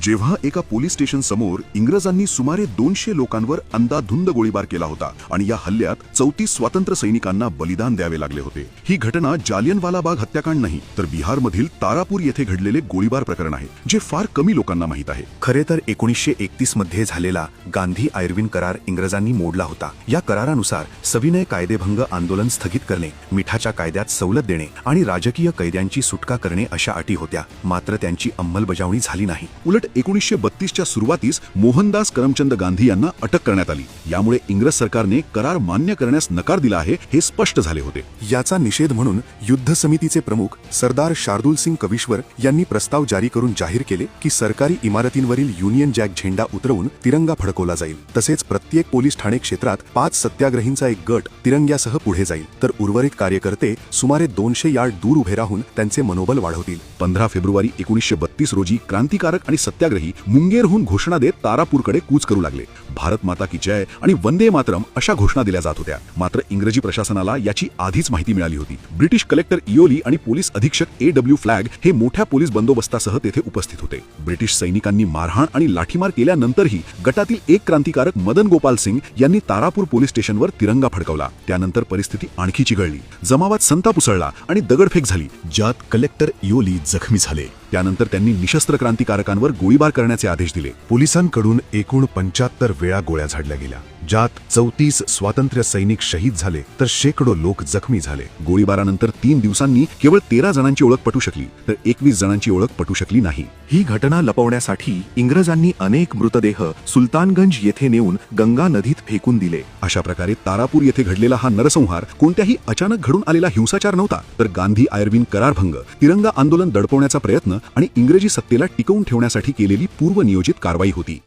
जेव्हा एका police station समोर इंग्रजांनी सुमारे 200 लोकांवर अंधाधुंद गोळीबार केला होता आणि या हल्ल्यात 34 स्वातंत्र्य सैनिकांना बलिदान द्यावे लागले होते। ही घटना जालियनवाला बाग हत्याकांड नाही, तर बिहारमधील तारापूर येथे घडलेले गोळीबार प्रकरण आहे, जे फार कमी लोकांना माहीत आहे। खरे तर 1931 मध्ये झालेला गांधी आयर्विन करार इंग्रजांनी मोडला होता। या करारानुसार सविनय कायदेभंग आंदोलन स्थगित करणे, मिठाच्या कायद्यात सवलत देणे आणि राजकीय कैद्यांची सुटका करणे अशा अटी होत्या, मात्र त्यांची अंमलबजावणी झाली नाही। उलट 1932 च्या सुरुवातीस मोहनदास करमचंद गांधी यांना अटक करण्यात आली। यामुळे इंग्रज सरकारने करार मान्य करण्यास नकार दिला आहे हे स्पष्ट झाले होते। याचा निषेध म्हणून युद्ध समितीचे प्रमुख सरदार शार्दुल सिंग कविश्वर यांनी प्रस्ताव जारी करून जाहीर केले की सरकारी इमारतींवरील युनियन जॅक झेंडा उतरवून तिरंगा फडकवला जाईल। तसेच प्रत्येक पोलीस ठाणे क्षेत्रात 5 सत्याग्रहींचा एक गट तिरंग्यासह पुढे जाईल, तर उर्वरित कार्यकर्ते सुमारे 200 यार्ड दूर उभे राहून त्यांचे मनोबल वाढवतील। 15 फेब्रुवारी 1932 रोजी क्रांतिकारक आणि सत्याग्रही मुंगेरहून घोषणा देत तारापूरकडे कूच करू लागले। भारत माता की जय आणि वंदे मातरम अशा घोषणा दिल्या जात होत्या। मात्र इंग्रजी प्रशासनाला याची आधीच माहिती मिळाली होती। ब्रिटिश कलेक्टर इओली आणि पोलीस अधीक्षक A.W. फ्लॅग हे मोठ्या पोलीस बंदोबस्तासह तेथे उपस्थित होते। ब्रिटिश सैनिकांनी मारहाण आणि लाठीमार केल्यानंतरही गटातील एक क्रांतिकारक मदन गोपाल सिंग यांनी तारापूर पोलीस स्टेशनवर तिरंगा फडकवला। त्यानंतर परिस्थिती आणखी चिघळली। जमावात संताप उसळला आणि दगडफेक झाली, ज्यात कलेक्टर इओली जखमी झाले। त्यानंतर त्यांनी निशस्त्र क्रांतिकारकांवर गोळीबार करण्याचे आदेश दिले। पोलिसांकडून एकूण 75 वेळा गोळ्या झाडल्या गेल्या, ज्यात 34 स्वातंत्र्य सैनिक शहीद झाले तर शेकडो लोक जखमी झाले। गोळीबारानंतर 3 दिवसांनी केवळ 13 जणांची ओळख पटू शकली, तर 21 जणांची ओळख पटू शकली नाही। ही घटना लपवण्यासाठी इंग्रजांनी अनेक मृतदेह सुलतानगंज येथे नेऊन गंगा नदीत फेकून दिले। अशा प्रकारे तारापूर येथे घडलेला हा नरसंहार कोणत्याही अचानक घडून आलेला हिंसाचार नव्हता, तर गांधी आयर्विन करारभंग, तिरंगा आंदोलन दडपवण्याचा प्रयत्न आणि इंग्रजी सत्तेला टिकवून ठेवण्यासाठी केलेली पूर्वनियोजित कारवाई होती।